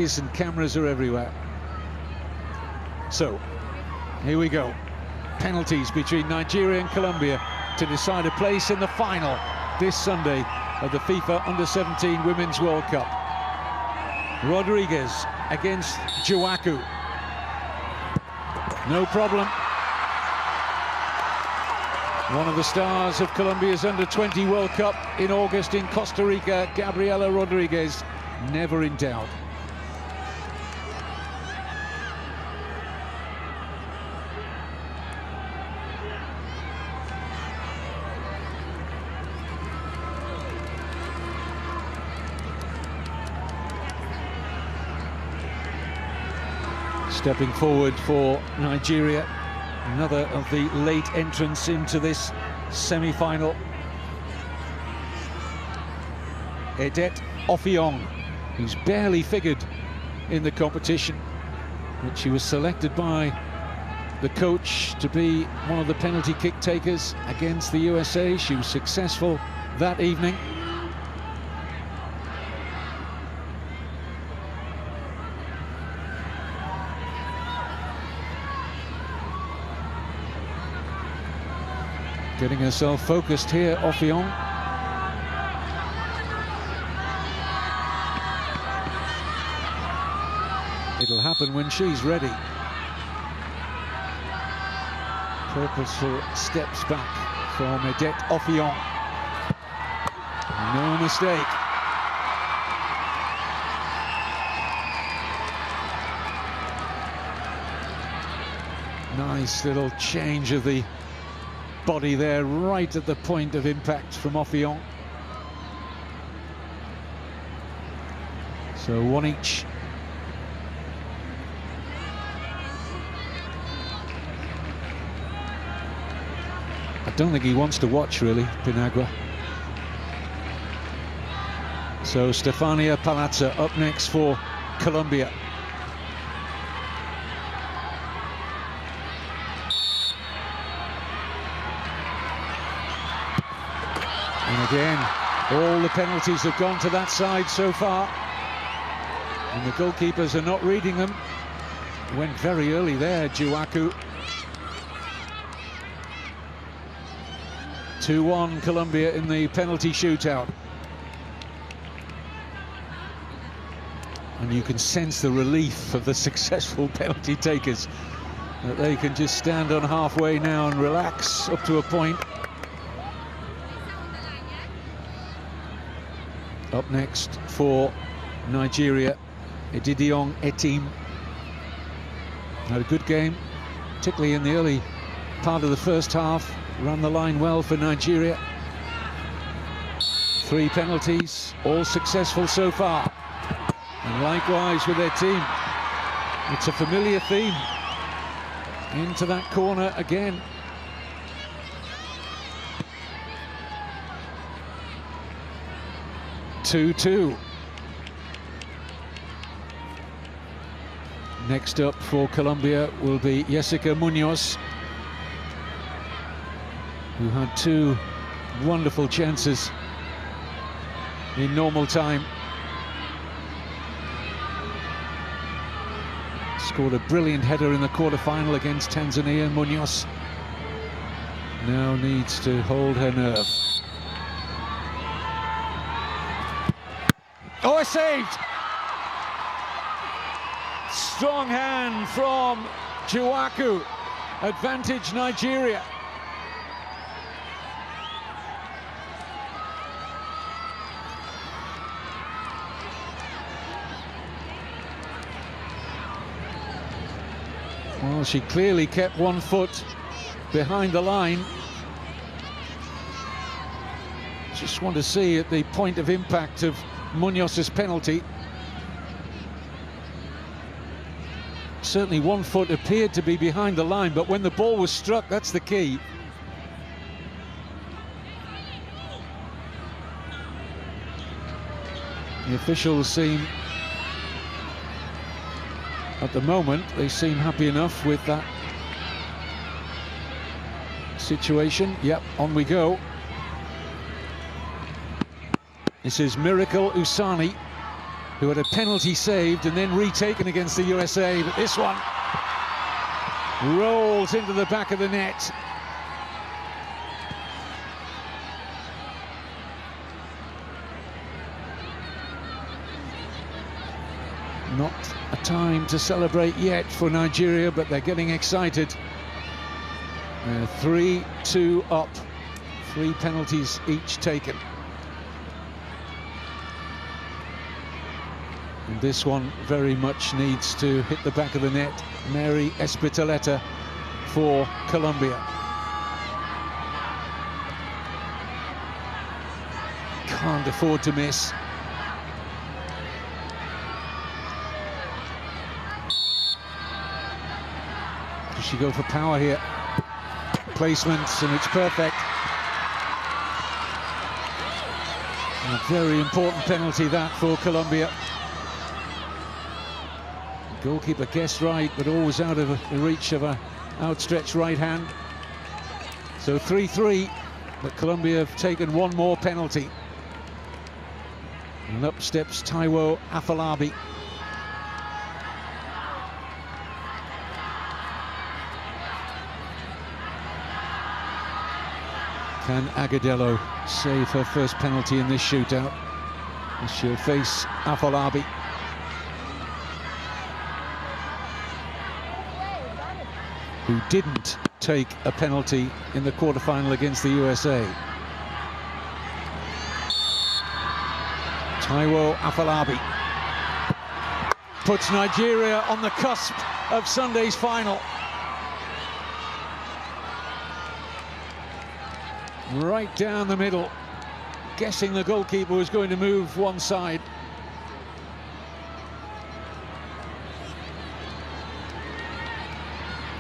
eyes and cameras are everywhere. So, here we go. Penalties between Nigeria and Colombia to decide a place in the final this Sunday of the FIFA Under-17 Women's World Cup. Rodriguez against Juaku. No problem. One of the stars of Colombia's Under-20 World Cup in August in Costa Rica, Gabriela Rodriguez, never in doubt. Stepping forward for Nigeria, another of the late entrants into this semi-final. Edet Ofiong, who's barely figured in the competition, but she was selected by the coach to be one of the penalty kick takers against the USA. She was successful that evening. Getting herself focused here, Ofiong. It'll happen when she's ready. Purposeful steps back from Edet Ofiong. No mistake. Nice little change of the body there, right at the point of impact from Ofiong. So one each. I don't think he wants to watch, really, Pinagua. So Stefania Palazza up next for Colombia. And again, all the penalties have gone to that side so far. And the goalkeepers are not reading them. Went very early there, Juaku. 2-1 Colombia in the penalty shootout. And you can sense the relief of the successful penalty takers, that they can just stand on halfway now and relax up to a point. Up next for Nigeria, Edidiong Etim. Had a good game, particularly in the early part of the first half. Ran the line well for Nigeria. 3 penalties, all successful so far. And likewise with their team. It's a familiar theme. Into that corner again. Two. Next up for Colombia will be Jessica Munoz, who had 2 wonderful chances in normal time. Scored a brilliant header in the quarter-final against Tanzania. Munoz now needs to hold her nerve. Oh, saved! Strong hand from Juaku. Advantage Nigeria. Well, she clearly kept 1 foot behind the line. Just want to see at the point of impact of Munoz's penalty. Certainly 1 foot appeared to be behind the line, but when the ball was struck, that's the key. The officials seem, at the moment, they seem happy enough with that situation. Yep, on we go. This is Miracle Usani. who had a penalty saved and then retaken against the USA, but this one rolls into the back of the net. Not a time to celebrate yet for Nigeria, but they're getting excited. 3-2 up, 3 penalties each taken. And this one very much needs to hit the back of the net. Mary Espitoleta for Colombia. Can't afford to miss. Does she go for power here? Placements, and it's perfect. And a very important penalty that for Colombia. The goalkeeper guessed right, but always out of the reach of an outstretched right hand. So 3-3, but Colombia have taken one more penalty. And up steps Taiwo Afolabi. Can Agudelo save her first penalty in this shootout? And she'll face Afolabi. Who didn't take a penalty in the quarterfinal against the USA. Taiwo Afolabi puts Nigeria on the cusp of Sunday's final. Right down the middle, guessing the goalkeeper was going to move one side.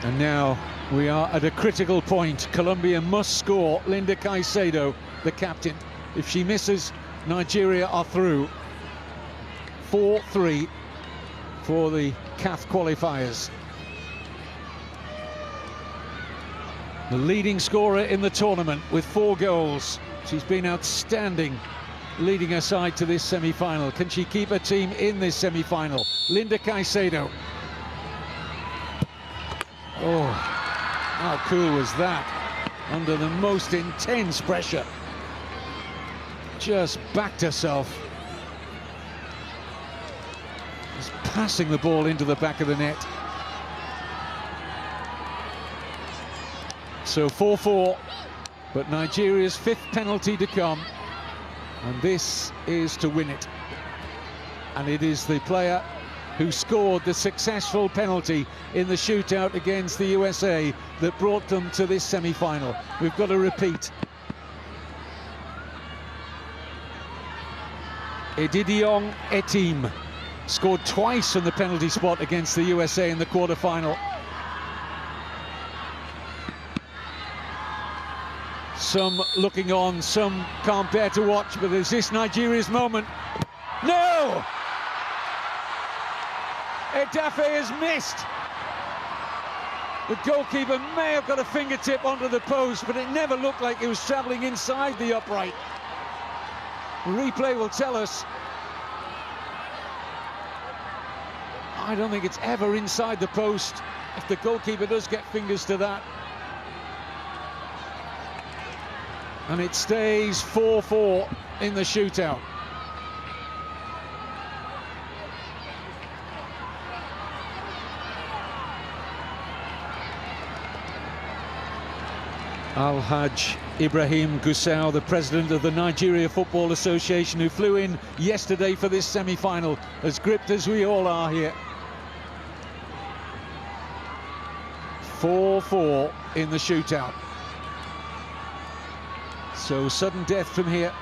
And now we are at a critical point. Colombia must score. Linda Caicedo, the captain. If she misses, Nigeria are through. 4-3 for the CAF qualifiers. The leading scorer in the tournament with 4 goals. She's been outstanding leading her side to this semi-final. Can she keep her team in this semi-final? Linda Caicedo. Oh, how cool was that? Under the most intense pressure. Just backed herself. Just passing the ball into the back of the net. So 4-4, but Nigeria's 5th penalty to come, and this is to win it. And it is the player who scored the successful penalty in the shootout against the USA that brought them to this semi-final. We've got to repeat. Edidiong Etim scored twice from the penalty spot against the USA in the quarter-final. Some looking on, some can't bear to watch, but is this Nigeria's moment? No! Edafe has missed. The goalkeeper may have got a fingertip onto the post, but it never looked like it was travelling inside the upright. The replay will tell us. I don't think it's ever inside the post if the goalkeeper does get fingers to that. And it stays 4-4 in the shootout. Al-Hajj Ibrahim Gusau, the president of the Nigeria Football Association, who flew in yesterday for this semi-final, as gripped as we all are here. 4-4 in the shootout. So sudden death from here.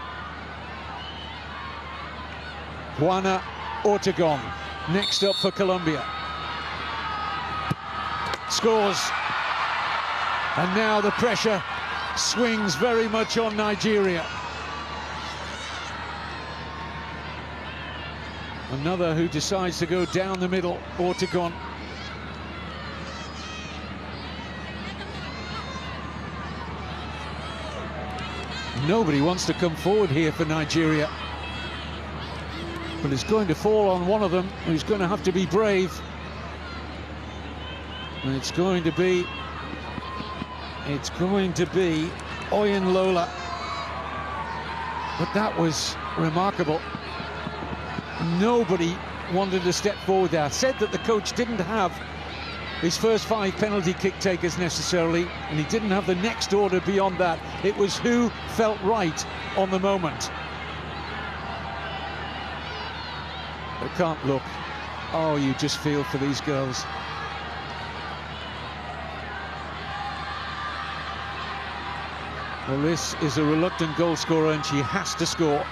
Juana Ortegon next up for Colombia. Scores. And now the pressure swings very much on Nigeria. Another who decides to go down the middle, Ortegon. Nobody wants to come forward here for Nigeria. but it's going to fall on one of them who's going to have to be brave. And it's going to be Oyen Lola. But that was remarkable. Nobody wanted to step forward there. Said that the coach didn't have his first 5 penalty kick takers necessarily, and he didn't have the next order beyond that. It was who felt right on the moment. They can't look. Oh, you just feel for these girls. Well, this is a reluctant goal scorer, and she has to score.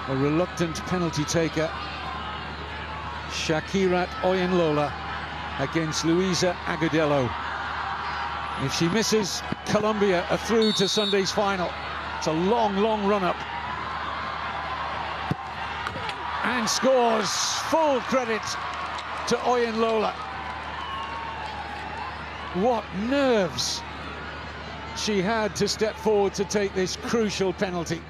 A reluctant penalty taker, Shakirat Oyenlola against Luisa Agudelo. If she misses, Colombia are through to Sunday's final. It's a long, long run-up. And scores. Full credit to Oyenlola. What nerves she had to step forward to take this crucial penalty.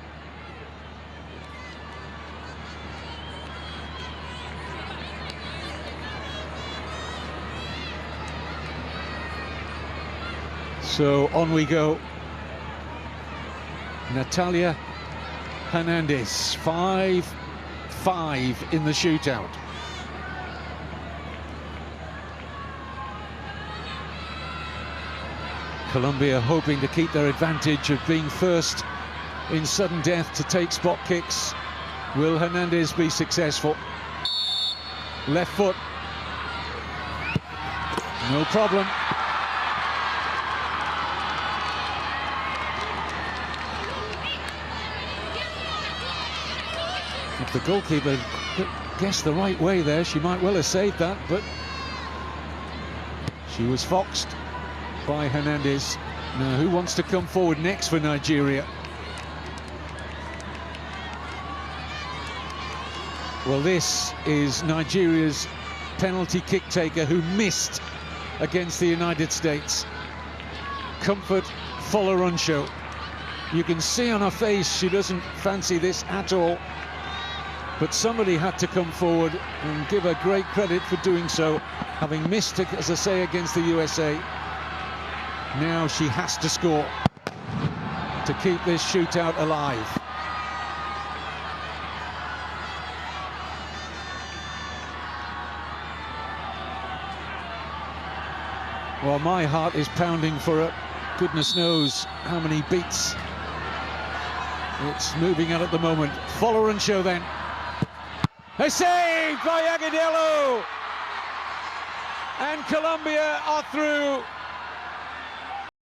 So on we go. Natalia Hernandez, 5-5 in the shootout. Colombia hoping to keep their advantage of being first in sudden death to take spot kicks. Will Hernandez be successful? Left foot. No problem. If the goalkeeper guessed the right way there, she might well have saved that, but she was foxed by Hernandez. Now, who wants to come forward next for Nigeria? Well, this is Nigeria's penalty kick taker who missed against the United States. Comfort Folorunsho. You can see on her face she doesn't fancy this at all. But somebody had to come forward and give her great credit for doing so, having missed, as I say, against the USA. Now she has to score to keep this shootout alive. Well, my heart is pounding for her. Goodness knows how many beats it's moving at the moment. Folorunsho then. A save by Agudelo! And Colombia are through.